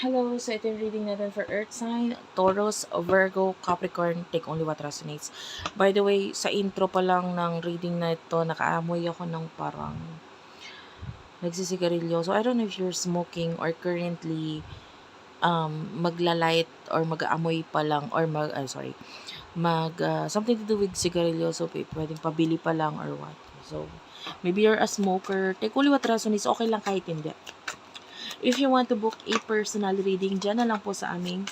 Hello, so ito yung reading natin for Earth sign, Taurus, Virgo, Capricorn, take only what resonates. By the way, sa intro pa lang ng reading na ito, nakaamoy ako ng parang nagsisigarilyo. So I don't know if you're smoking or currently maglalight or mag-aamoy pa lang or something to do with sigarilyo. So pwedeng pabili pa lang or what. So maybe you're a smoker, take only what resonates, okay lang kahit hindi. If you want to book a personal reading, dyan na lang po sa aming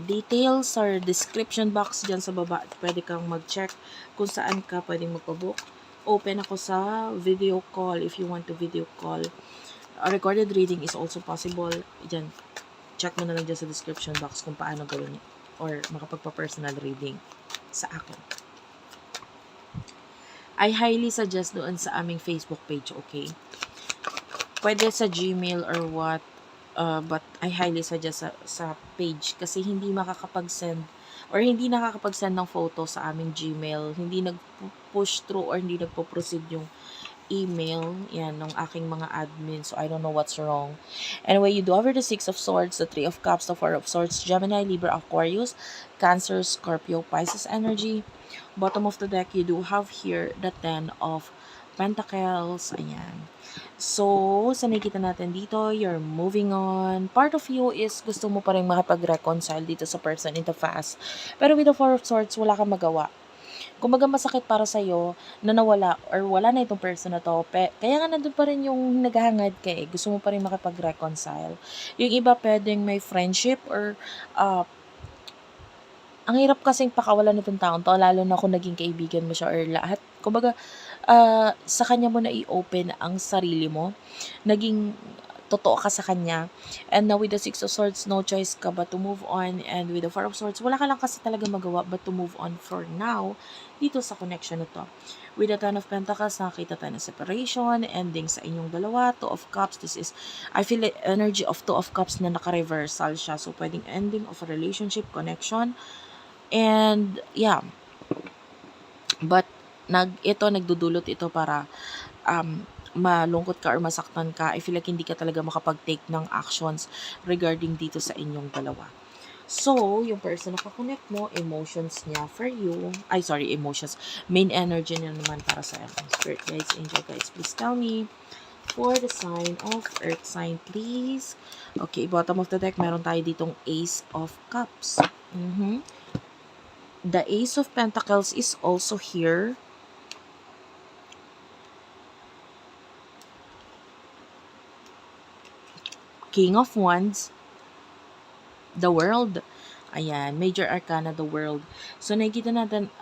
details or description box dyan sa baba. Pwede kang mag-check kung saan ka pwedeng magpabook. Open ako sa video call if you want to video call. A recorded reading is also possible. Dyan, check mo na lang dyan sa description box kung paano gawin or makapagpa-personal reading sa akin. I highly suggest doon sa aming Facebook page, okay? Pwede sa Gmail or what, but I highly suggest sa page kasi hindi makakapag-send or hindi nakakapag-send ng photo sa aming Gmail. Hindi nag-push through or hindi nagpo-proceed yung email yan ng aking mga admin, so I don't know what's wrong. Anyway, you do over the 6 of Swords, the 3 of Cups, the 4 of Swords, Gemini, Libra, Aquarius, Cancer, Scorpio, Pisces energy. Bottom of the deck, you do have here the 10 of Pentacles. Ayan. So, sa nakikita natin dito, you're moving on. Part of you is gusto mo pa rin makapag-reconcile dito sa person in the past. Pero with the 4 of Swords, wala kang magawa. Kumbaga masakit para sa'yo na nawala or wala na itong person na to. Kaya nga nandun pa rin yung naghahangad ka eh. Gusto mo pa rin makapag-reconcile. Yung iba pwedeng may friendship or ang hirap kasing pakawalan nitong taong to, lalo na kung naging kaibigan mo siya or lahat. Kumbaga, sa kanya mo na i-open ang sarili mo. Naging totoo ka sa kanya. And now with the Six of Swords, no choice ka but to move on. And with the Four of Swords, wala ka lang kasi talaga magawa but to move on for now dito sa connection na to. With the Ten of Pentacles, nakakita tayo ng separation, ending sa inyong dalawa. Two of Cups, this is, I feel the energy of Two of Cups na naka-reversal siya. So, pwedeng ending of a relationship, connection. And, yeah. But, nagdudulot ito para malungkot ka or masaktan ka. I feel like hindi ka talaga makapag-take ng actions regarding dito sa inyong dalawa. So, yung person na kakonect mo, emotions niya for you, emotions, main energy niya naman para sa spirit guides, angel guides, please tell me for the sign of earth sign, please. Okay, bottom of the deck, meron tayo ditong Ace of Cups. The Ace of Pentacles is also here. King of Wands, the World. Ayan, Major Arcana, the World. So, nakikita natin,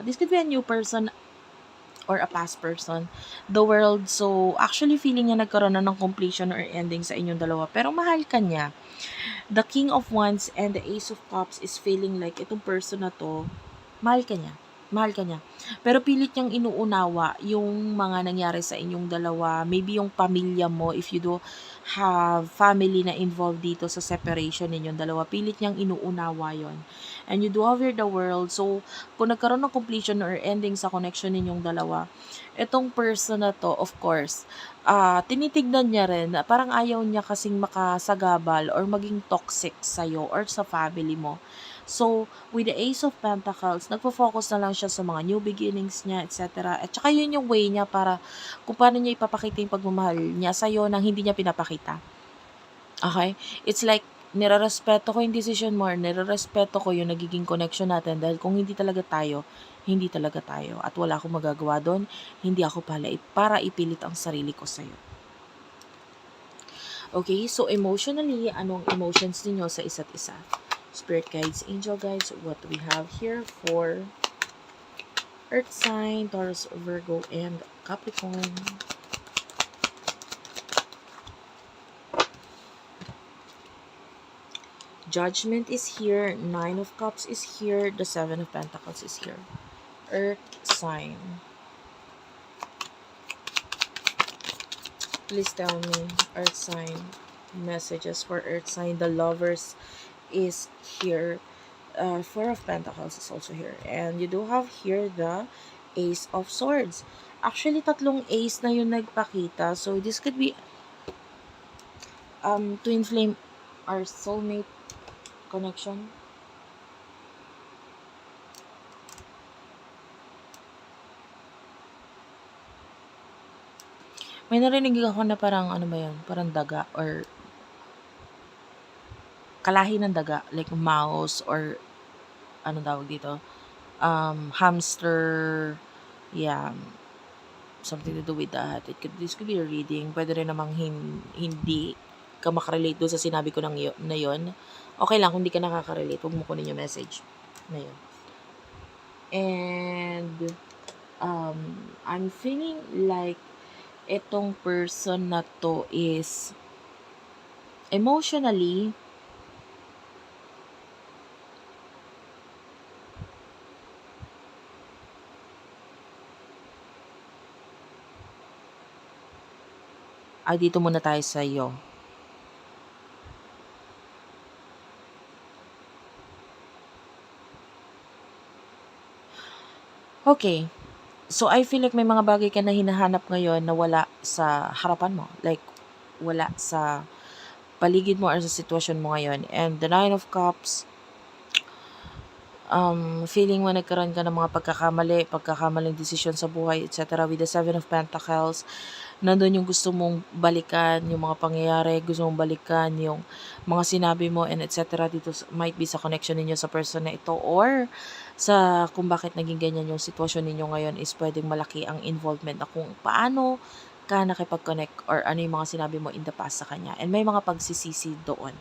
this could be a new person or a past person. The World, so, actually feeling niya nagkaroon na ng completion or ending sa inyong dalawa. Pero mahal ka niya. The King of Wands and the Ace of Cups is feeling like itong person na to, mahal ka niya. Mahal ka niya. Pero pilit niyang inuunawa yung mga nangyari sa inyong dalawa. Maybe yung pamilya mo, if you do have family na involved dito sa separation ninyong dalawa, pilit niyang inuunawa yon. And you do have here the World. So, kung nagkaroon ng completion or ending sa connection ninyong dalawa, itong person na to, of course, tinitignan niya rin, parang ayaw niya kasing makasagabal or maging toxic sa'yo or sa family mo. So, with the Ace of Pentacles, nagpo-focus na lang siya sa mga new beginnings niya, etc. At saka yun yung way niya para kung paano niya ipapakita yung pagmamahal niya sa'yo nang hindi niya pinapakita. Okay? It's like, nirarespeto ko yung decision mo, nirarespeto ko yung nagiging connection natin dahil kung hindi talaga tayo, hindi talaga tayo. At wala akong magagawa doon, hindi ako para ipilit ang sarili ko sa'yo. Okay? So, emotionally, anong emotions ninyo sa isa't isa? Spirit guides, angel guides, what we have here for earth sign, Taurus, Virgo, and Capricorn. Judgment is here, Nine of Cups is here, the Seven of Pentacles is here. Earth sign. Please tell me, earth sign, messages for earth sign. The Lovers is here. Four of Pentacles is also here. And you do have here the Ace of Swords. Actually, tatlong ace na yung nagpakita. So, this could be twin flame Our soulmate connection. May narinig ako na parang ano ba yun? Parang daga or kalahi ng daga. Like mouse or ano tawag dito? Hamster. Yeah. Something to do with that. This could be a reading. Pwede rin namang hindi ka makarelate doon sa sinabi ko na yun. Okay lang, kung hindi ka nakaka-relate, huwag mo kunin yung message na yun. And I'm feeling like itong person na to is emotionally dito muna tayo sa iyo. Okay. So, I feel like may mga bagay ka na hinahanap ngayon na wala sa harapan mo. Like, wala sa paligid mo or sa sitwasyon mo ngayon. And the Nine of Cups, feeling mo nagkaroon ka ng mga pagkakamaling desisyon sa buhay, etc. With the Seven of Pentacles, nandun yung gusto mong balikan, yung mga pangyayari, gusto mong balikan, yung mga sinabi mo, and etc. Dito might be sa connection ninyo sa person na ito, or sa kung bakit naging ganyan yung sitwasyon ninyo ngayon is pwedeng malaki ang involvement na kung paano ka nakipag-connect or ano yung mga sinabi mo in the past sa kanya. And may mga pagsisisi doon.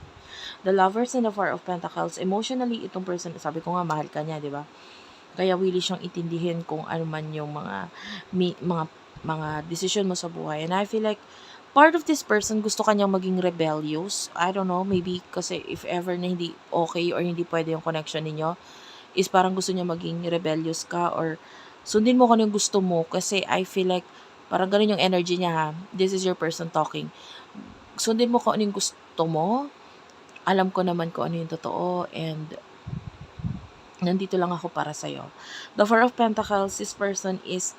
The Lovers and the Four of Pentacles, emotionally, itong person, sabi ko nga, mahal ka niya, di ba? Kaya willing siyang itindihin kung ano man yung mga decision mo sa buhay. And I feel like part of this person gusto kanyang maging rebellious. I don't know, maybe kasi if ever na hindi okay or hindi pwede yung connection ninyo, is parang gusto niya maging rebellious ka or sundin mo kung ano yung gusto mo kasi I feel like parang ganun yung energy niya ha. This is your person talking. Sundin mo kung ano yung gusto mo. Alam ko naman kung ano yung totoo and nandito lang ako para sa'yo. The Four of Pentacles, this person is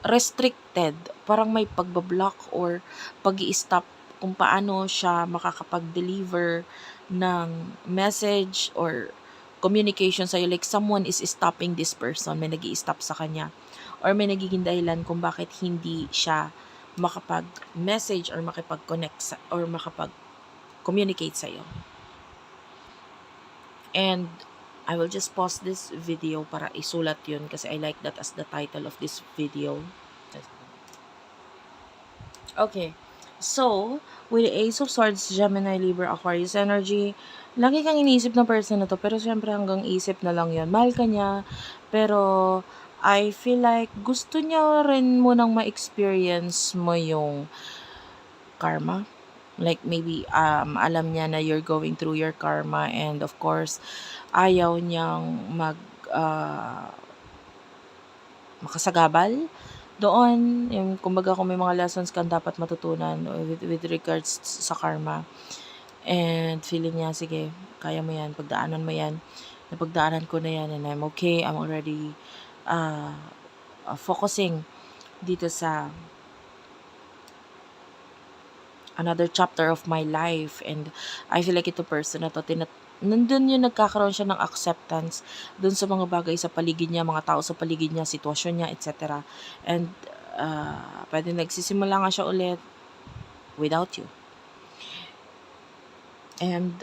restricted. Parang may pagbablock or pag-i-stop kung paano siya makakapag-deliver ng message or communication sa'yo. Like someone is stopping this person. May nag-i-stop sa kanya. Or may nagiging dahilan kung bakit hindi siya makapag-message or makipag-connect or makapag-communicate sa'yo. And I will just pause this video para isulat yun kasi I like that as the title of this video. Okay. So, with the Ace of Swords, Gemini, Libra, Aquarius energy, lagi kang iniisip ng person na to, pero syempre hanggang isip na lang yun. Mahal ka niya, pero I feel like gusto niya rin mo nang ma-experience mo yung karma. Like maybe alam niya na you're going through your karma and of course ayaw niyang makasagabal doon. Yung kumbaga kung may mga lessons kang dapat matutunan with regards sa karma. And feeling niya, sige, kaya mo yan, pagdaanan mo yan. Napagdaanan ko na yan and I'm okay. I'm already focusing dito sa another chapter of my life and I feel like ito person na to nandun yung nagkakaroon siya ng acceptance dun sa mga bagay sa paligid niya, mga tao sa paligid niya, sitwasyon niya, etc. And pwede nagsisimula nga siya ulit without you. And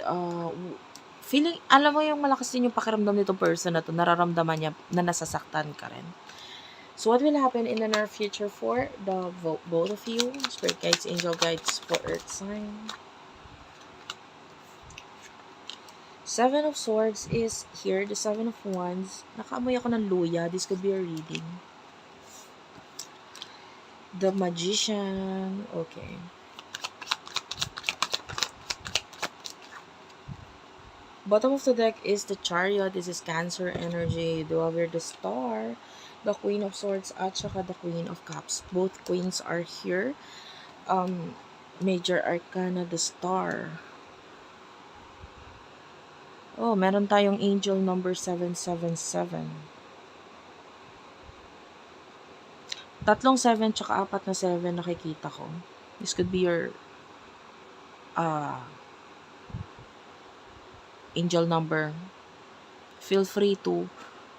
feeling, alam mo yung malakas din yung pakiramdam nitong person na to, nararamdaman niya na nasasaktan ka rin. So what will happen in the near future for the both of you? Spirit guides, angel guides for Earth sign. Seven of Swords is here. The Seven of Wands. Nakaamoy ako ng luya. This could be a reading. The Magician. Okay. Bottom of the deck is the Chariot. This is Cancer energy. Do over the Star. The Queen of Swords at saka the Queen of Cups. Both queens are here. Major Arcana, the Star. Oh, meron tayong angel number 777. Tatlong 7 tsaka 4 na 7 nakikita ko. This could be your angel number, feel free to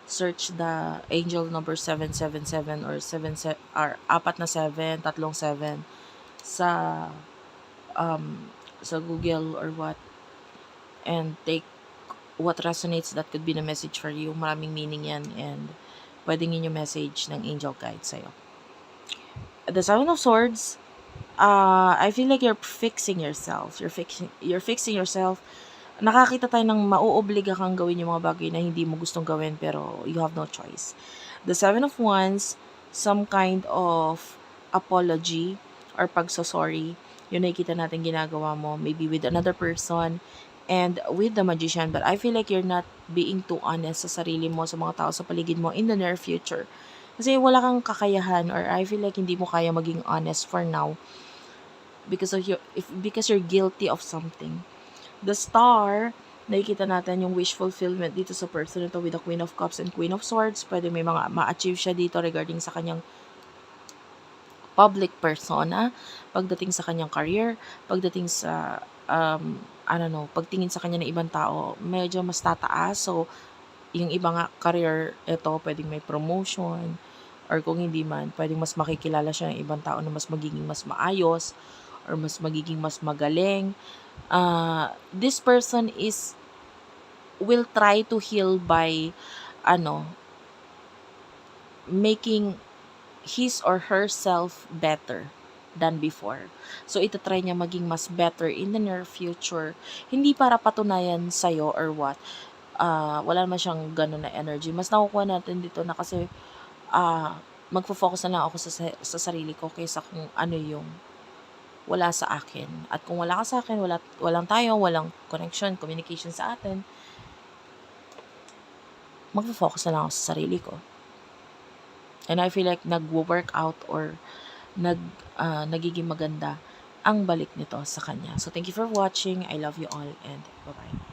search the angel number 777 or 4 na 7, tatlong 7 sa sa Google or what, and take what resonates. That could be the message for you. Maraming meaning yan, and pwedeng yun yung message ng angel guide sa'yo. The Seven of Swords, I feel like you're fixing yourself. You're fixing yourself. Nakakita tayo ng mauobliga kang gawin yung mga bagay na hindi mo gustong gawin pero you have no choice. The Seven of Wands, some kind of apology or pagsosorry, yun nakikita natin ginagawa mo, maybe with another person and with the Magician. But I feel like you're not being too honest sa sarili mo, sa mga tao sa paligid mo in the near future. Kasi wala kang kakayahan, or I feel like hindi mo kaya maging honest for now because you're guilty of something. The Star, nakikita natin yung wish fulfillment dito sa person ito with the Queen of Cups and Queen of Swords. Pwede may mga ma-achieve siya dito regarding sa kanyang public persona, pagdating sa kanyang career, pagdating sa pagtingin sa kanya ng ibang tao, medyo mas tataas. So, yung ibang career, ito, pwedeng may promotion, or kung hindi man, pwedeng mas makikilala siya ng ibang tao na mas magiging mas maayos, or mas magiging mas magaling. This person will try to heal by, making his or herself better than before. So, itatry niya maging mas better in the near future. Hindi para patunayan sa'yo or what. Wala naman siyang ganun na energy. Mas nakukuha natin dito na kasi magfo-focus na lang ako sa sarili ko kaysa kung ano yung wala sa akin. At kung wala ka sa akin, walang tayo, walang connection, communication sa atin, magfo-focus na lang ako sa sarili ko. And I feel like nag-work out or nagiging maganda ang balik nito sa kanya. So, thank you for watching. I love you all and bye-bye.